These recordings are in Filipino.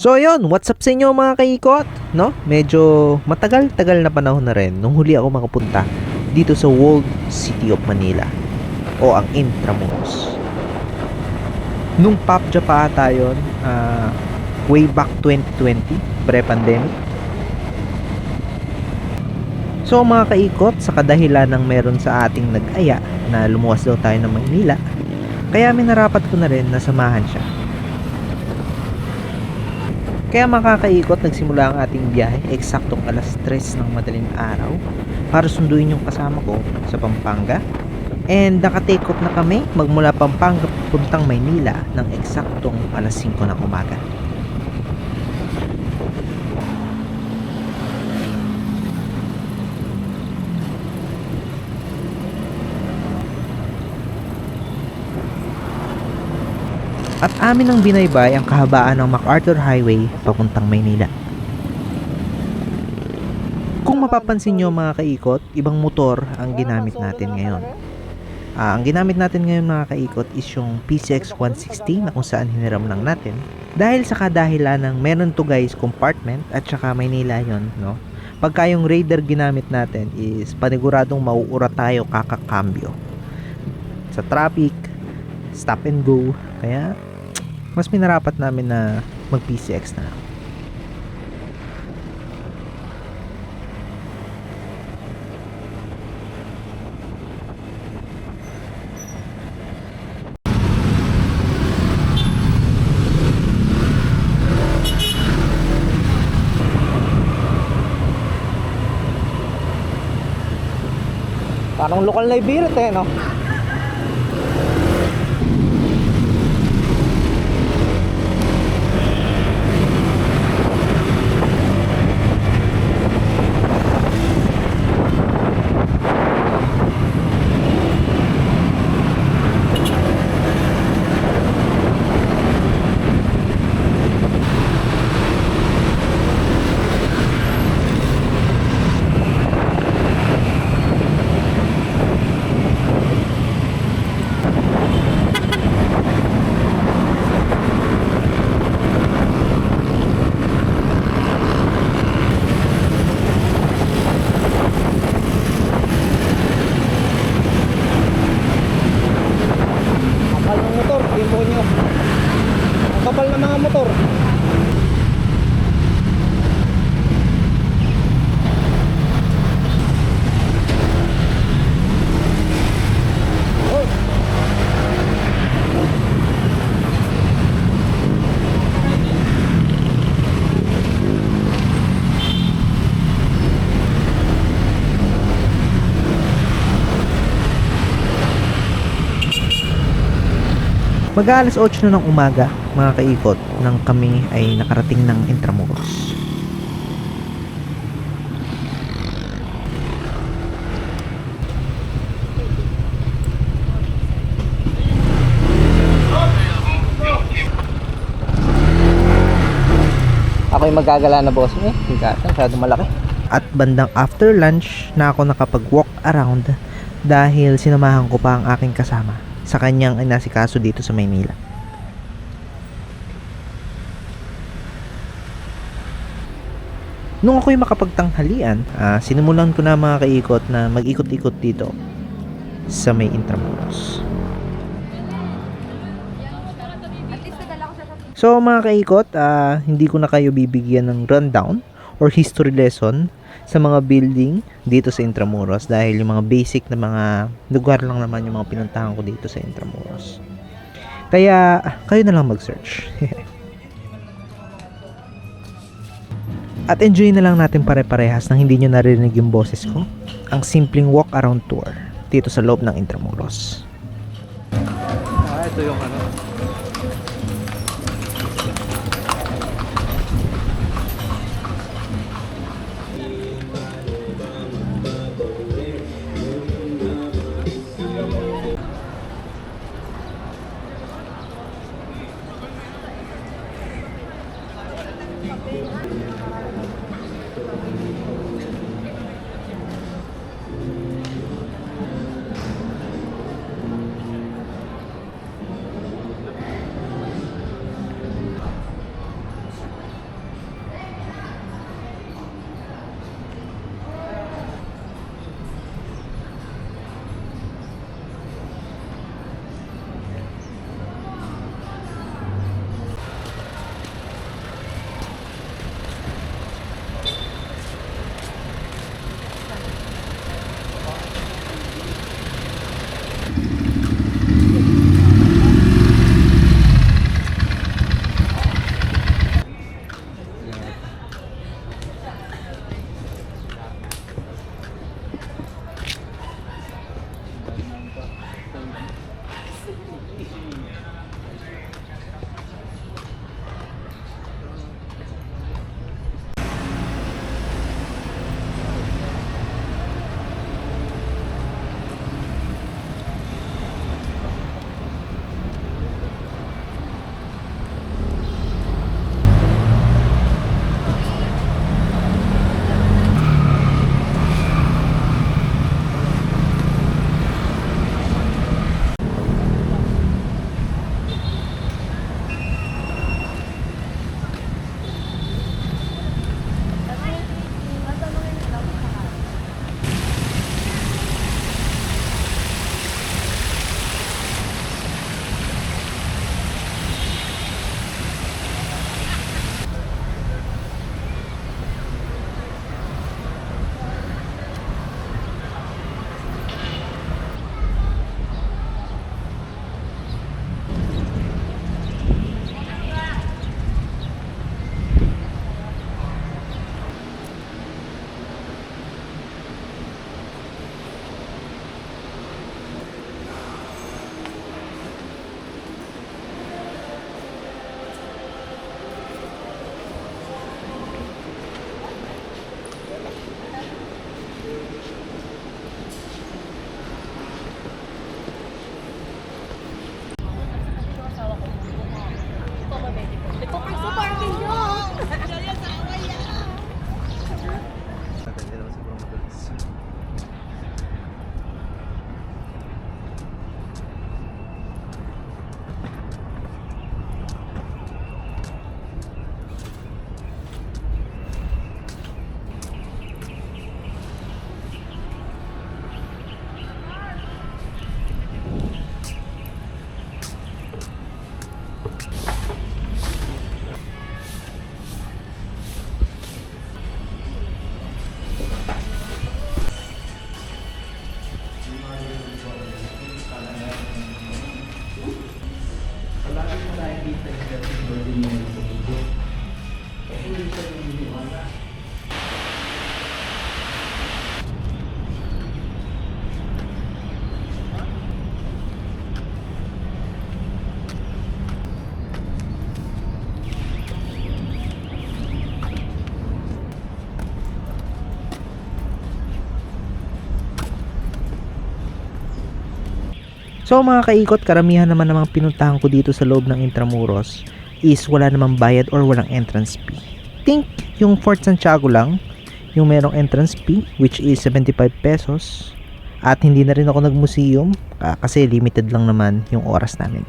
So ayun, what's up sa inyo mga kaikot? No? Medyo matagal-tagal na panahon na rin nung huli ako makapunta dito sa Walled City of Manila o ang Intramuros. Nung PAPJA pa ata yun, way back 2020, pre-pandemic. So mga kaikot, sa kadahilan ng meron sa ating nag-aya na lumuwas daw tayo ng Maynila, kaya minarapat ko na rin na samahan siya. Kaya makakaikot, nagsimula ang ating biyahe eksaktong alas 3 ng madaling araw para sunduin yung kasama ko sa Pampanga. And naka-take off na kami magmula Pampanga puntang Maynila ng eksaktong alas 5 ng umaga. At amin ang binaybay ang kahabaan ng MacArthur Highway papuntang Maynila. Kung mapapansin nyo mga kaikot, ibang motor ang ginamit natin ngayon. Ang ginamit natin ngayon mga kaikot is yung PCX 160 na kung saan hiniram lang natin. Dahil sa kadahilan ng meron to guys compartment at saka Maynila yon, no? Pagka yung Raider ginamit natin is paniguradong mauura tayo kakakambyo. Sa traffic, stop and go, kaya mas minarapat namin na mag PCX na lang. Parang lokal na ibirit no? Kapal ng mga motor. Mag-aalas 8 na ng umaga mga kaikot nang kami ay nakarating ng Intramuros. Ako'y magagala na boss mo masyado malaki. At bandang after lunch na ako nakapag-walk around dahil sinamahan ko pa ang aking kasama sa kanyang inasikaso dito sa Maynila. Nung ako'y makapagtanghalian, sinimulan ko na mga kaikot na mag-ikot-ikot dito sa may Intramuros. So mga kaikot, hindi ko na kayo bibigyan ng rundown or history lesson sa mga building dito sa Intramuros dahil yung mga basic na mga lugar lang naman yung mga pinuntahan ko dito sa Intramuros. Kaya kayo na lang mag-search. At enjoy na lang natin pare-parehas nang hindi nyo narinig yung boses ko. Ang simpleng walk around tour dito sa loob ng Intramuros. Ito yung ano. So mga kaikot, karamihan naman ng mga pinuntahan ko dito sa loob ng Intramuros is wala namang bayad or walang entrance fee. Think yung Fort Santiago lang yung merong entrance fee, which is 75 pesos. At hindi na rin ako nag-museum kasi limited lang naman yung oras namin.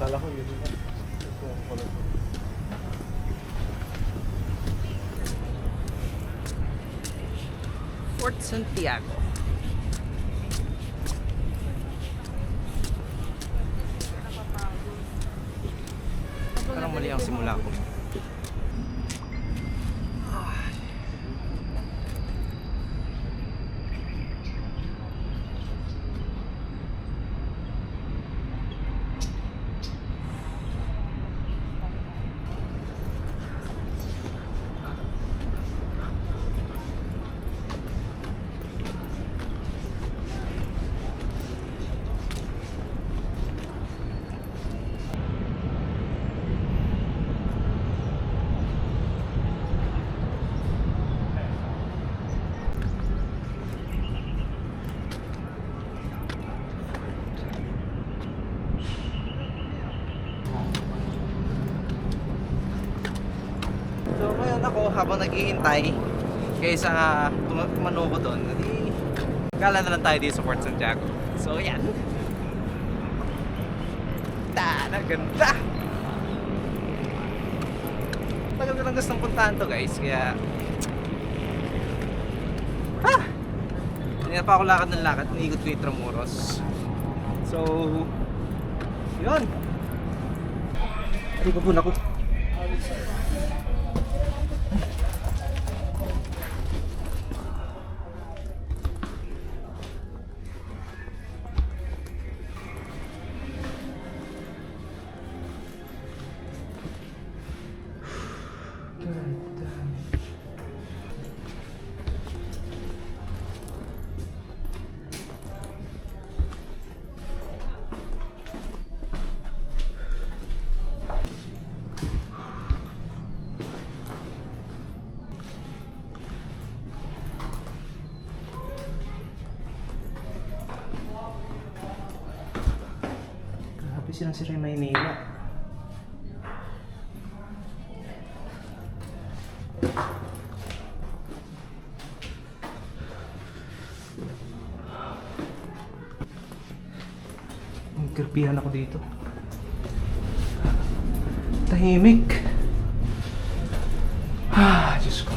Kala ko yun. Fort Santiago. Parang mali ang simula ko. So ngayon ako habang naghihintay kaysa tumano ko doon, kala na lang tayo dito sa Fort Santiago. So yan. Ganda! Tagal ko lang gustong puntahan to guys, kaya hindi na pa ako lakad ng lakad, iniikot ko yung Intramuros. So yun. Hindi ko po na ko. Grabe silang si Maynila. Nagkirpihan ako dito. Tahimik. Diyos ko.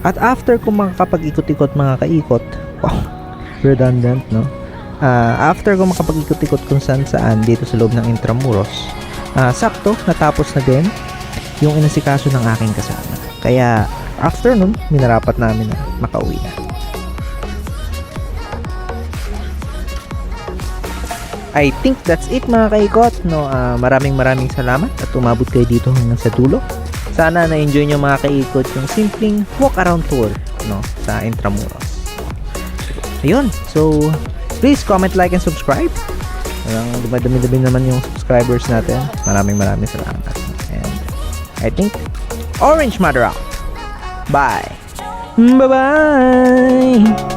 At after kong makakapag-ikot-ikot mga kaikot, wow, redundant, no? After ko makapag-ikot-ikot kung saan dito sa loob ng Intramuros, sakto, natapos na din yung inasikaso ng aking kasama. Kaya, after nun, minarapat namin na makauwi na. I think that's it mga kaikot, no? Maraming salamat at umabot kayo dito hanggang sa dulo. Sana na-enjoy nyo mga kaikot yung simpleng walk around tour, no, sa Intramuros. Ayun, so please comment, like, and subscribe. Dumadami-dami naman yung subscribers natin. Maraming salamat. And I think Orange Mother out. Bye. Bye-bye.